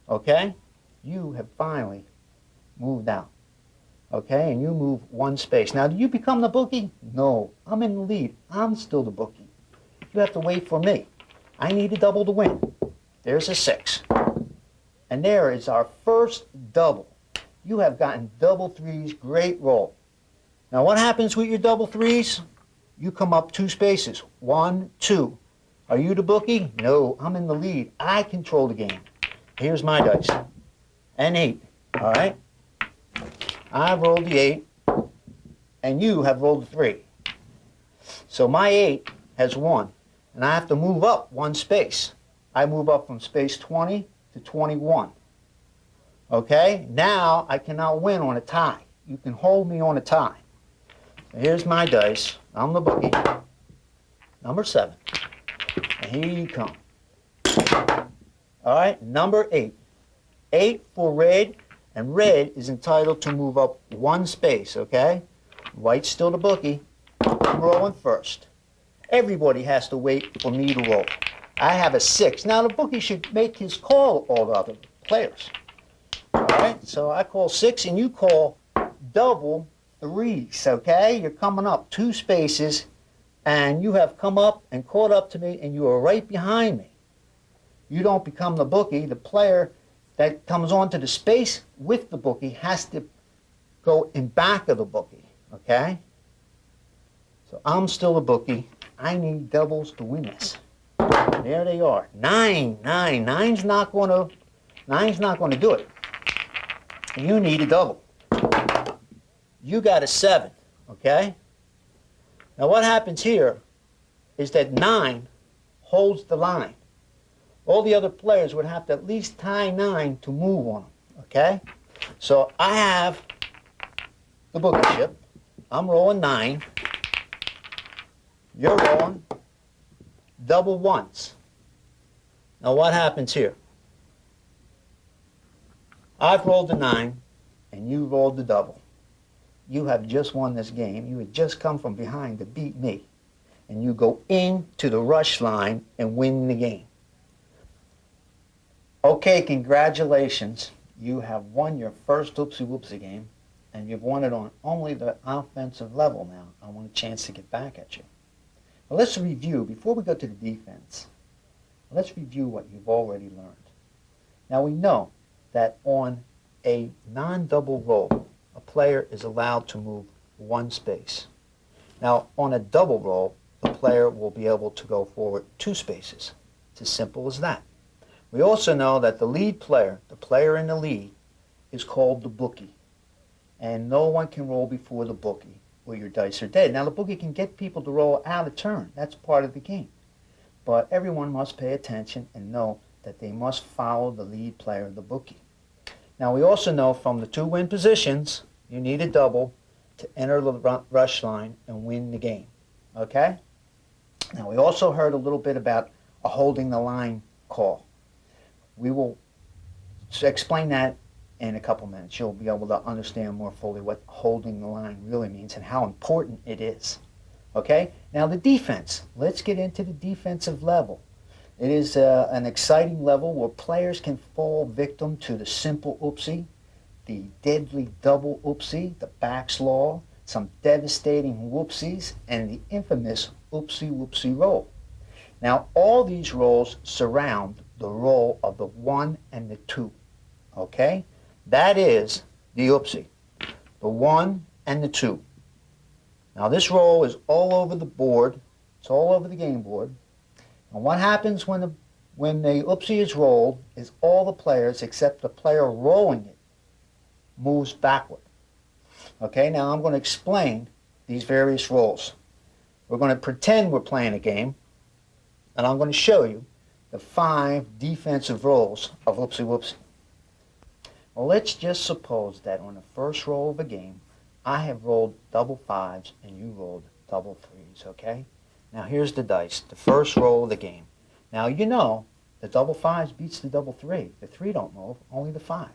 Okay? You have finally moved out. Okay? And you move one space. Now, do you become the bookie? No. I'm in the lead. I'm still the bookie. You have to wait for me. I need a double to win. There's a 6. And there is our first double. You have gotten double threes. Great roll. Now, what happens with your double threes? You come up 2 spaces. 1, 2. Are you the bookie? No, I'm in the lead. I control the game. Here's my dice. An 8. All right? I rolled the 8, and you have rolled the 3. So my 8 has won, and I have to move up 1 space. I move up from space 20 to 21. Okay? Now I cannot win on a tie. You can hold me on a tie. So here's my dice. I'm the bookie. Number 7. And here you come. All right, number 8. 8 for red, and red is entitled to move up 1 space, okay? White's still the bookie. I'm rolling first. Everybody has to wait for me to roll. I have a 6. Now the bookie should make his call, all the other players. All right, so I call 6, and you call double threes, okay? You're coming up 2 spaces, and you have come up and caught up to me, and you are right behind me. You don't become the bookie. The player that comes onto the space with the bookie has to go in back of the bookie, okay? So I'm still the bookie. I need doubles to win this. There they are. 9. Nine's not going to do it. You need a double. You got a 7, okay? Now what happens here is that 9 holds the line. All the other players would have to at least tie 9 to move on them, okay? So I have the bookie chip. I'm rolling 9. You're rolling double 1s. Now what happens here? I've rolled the 9, and you rolled the double. You have just won this game. You had just come from behind to beat me. And you go into the rush line and win the game. Okay, congratulations. You have won your first Oopsy-Woopsy game, and you've won it on only the offensive level now. I want a chance to get back at you. But let's review, before we go to the defense, let's review what you've already learned. Now we know that on a non-double roll, a player is allowed to move 1 space. Now on a double roll, the player will be able to go forward 2 spaces. It's as simple as that. We also know that the lead player, the player in the lead, is called the bookie. And no one can roll before the bookie, or your dice are dead. Now the bookie can get people to roll out of turn. That's part of the game. But everyone must pay attention and know that they must follow the lead player, the bookie. Now we also know from the 2 win positions, you need a double to enter the rush line and win the game. Okay? Now we also heard a little bit about a holding the line call. We will explain that in a couple minutes. You'll be able to understand more fully what holding the line really means and how important it is. Okay? Now the defense. Let's get into the defensive level. It is an exciting level where players can fall victim to the simple oopsie, the deadly double oopsie, the backslaw, some devastating whoopsies, and the infamous oopsie-woopsy roll. Now all these rolls surround the roll of the 1 and the 2, okay? That is the oopsie, the 1 and the 2. Now this roll is all over the board, it's all over the game board, and what happens when the oopsie is rolled is all the players except the player rolling it moves backward. Okay, now I'm going to explain these various rolls. We're going to pretend we're playing a game, and I'm going to show you the 5 defensive rolls of Oopsy-Woopsy. Well, let's just suppose that on the first roll of a game, I have rolled double 5s and you rolled double 3s, okay? Now here's the dice, the first roll of the game. Now you know the double 5s beats the double 3. The 3 don't move, only the 5.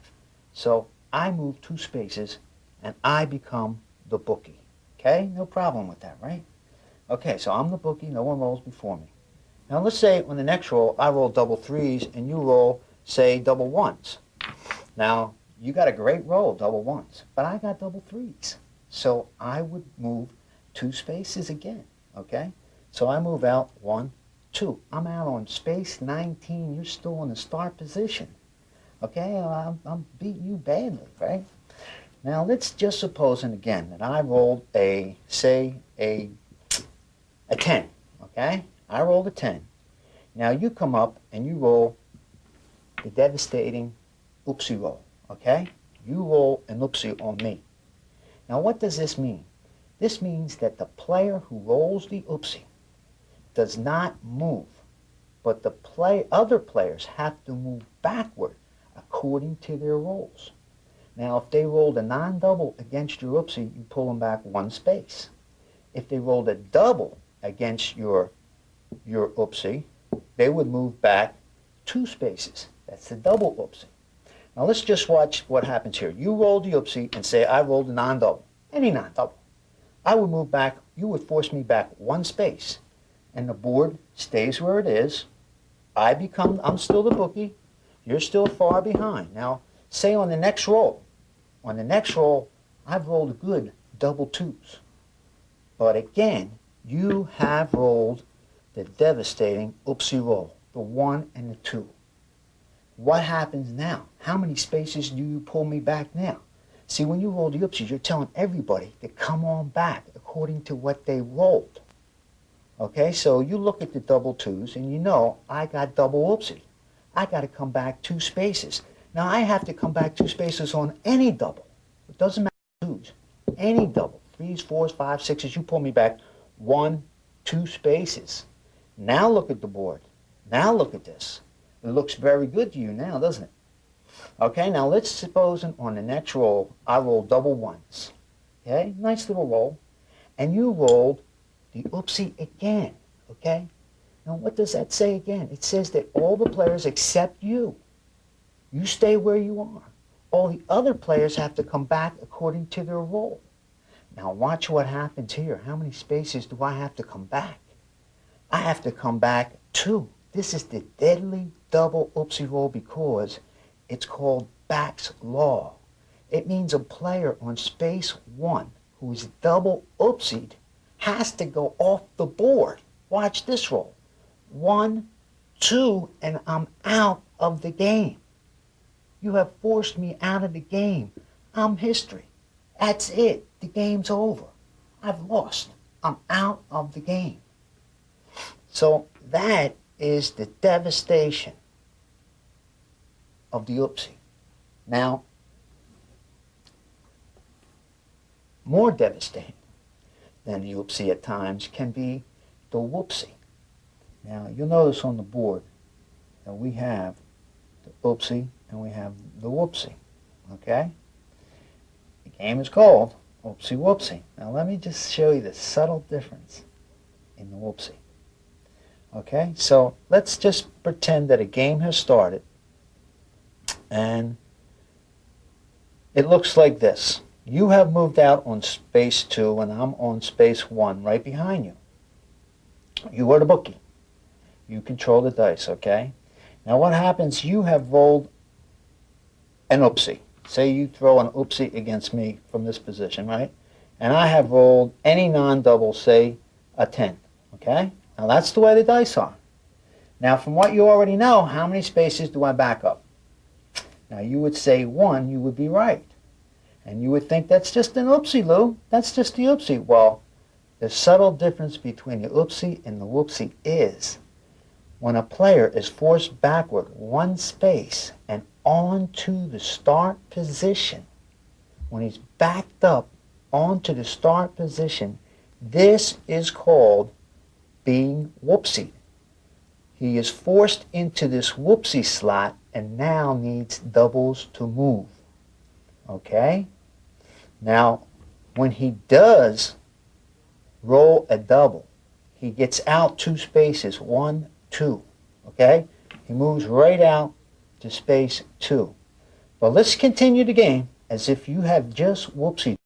So I move 2 spaces and I become the bookie, okay? No problem with that, right? Okay, so I'm the bookie, no one rolls before me. Now let's say on the next roll, I roll double 3s and you roll, say, double 1s. Now, you got a great roll, double ones, but I got double threes. So I would move 2 spaces again, okay? So I move out 1, 2. I'm out on space 19. You're still in the start position, okay? I'm beating you badly, right? Now, let's just supposing again that I rolled say a 10, okay? I rolled a 10. Now you come up and you roll the devastating oopsie roll, okay? You roll an oopsie on me. Now what does this mean? This means that the player who rolls the oopsie does not move, but the other players have to move backward according to their rolls. Now if they rolled a non-double against your oopsie, you pull them back 1 space. If they rolled a double against your oopsie, they would move back 2 spaces. That's the double oopsie. Now let's just watch what happens here. You roll the oopsie and say I rolled a non-double, any non-double. I would move back, you would force me back 1 space, and the board stays where it is. I'm still the bookie, you're still far behind. Now, say on the next roll, I've rolled a good double 2s. But again, you have rolled the devastating oopsie roll, the 1 and the 2. What happens now? How many spaces do you pull me back now? See, when you roll the oopsies, you're telling everybody to come on back according to what they rolled. Okay, so you look at the double 2s and you know I got double oopsie. I got to come back 2 spaces. Now I have to come back 2 spaces on any double. It doesn't matter 2s. Any double. 3s, 4s, 5s, 6s, you pull me back 1, 2 spaces. Now look at the board. Now look at this. It looks very good to you now, doesn't it? Okay, now let's suppose on the next roll, I roll double 1s. Okay, nice little roll. And you rolled the oopsie again, okay? Now what does that say again? It says that all the players except you stay where you are. All the other players have to come back according to their roll. Now watch what happens here. How many spaces do I have to come back? I have to come back 2. This is the deadly double oopsie roll because it's called Back's Law. It means a player on space 1 who is double oopsied has to go off the board. Watch this roll. 1, 2, and I'm out of the game. You have forced me out of the game. I'm history. That's it. The game's over. I've lost. I'm out of the game. So that is the devastation of the oopsie. Now, more devastating than the oopsie at times can be the whoopsie. Now, you'll notice on the board that we have the oopsie and we have the whoopsie, okay? The game is called Oopsy-Woopsy. Now, let me just show you the subtle difference in the whoopsie. Okay, so let's just pretend that a game has started and it looks like this. You have moved out on space 2 and I'm on space 1 right behind you. You are the bookie. You control the dice, okay? Now what happens, you have rolled an oopsie. Say you throw an oopsie against me from this position, right? And I have rolled any non-double, say a 10, okay? Now that's the way the dice are. Now from what you already know, how many spaces do I back up? Now you would say 1, you would be right. And you would think that's just an oopsie, Lou. That's just the oopsie. Well, the subtle difference between the oopsie and the whoopsie is when a player is forced backward 1 space and onto the start position, when he's backed up onto the start position, this is called being whoopsied. He is forced into this whoopsie slot and now needs doubles to move. Okay? Now, when he does roll a double, he gets out 2 spaces, 1, 2. Okay? He moves right out to space 2. But let's continue the game as if you have just whoopsied.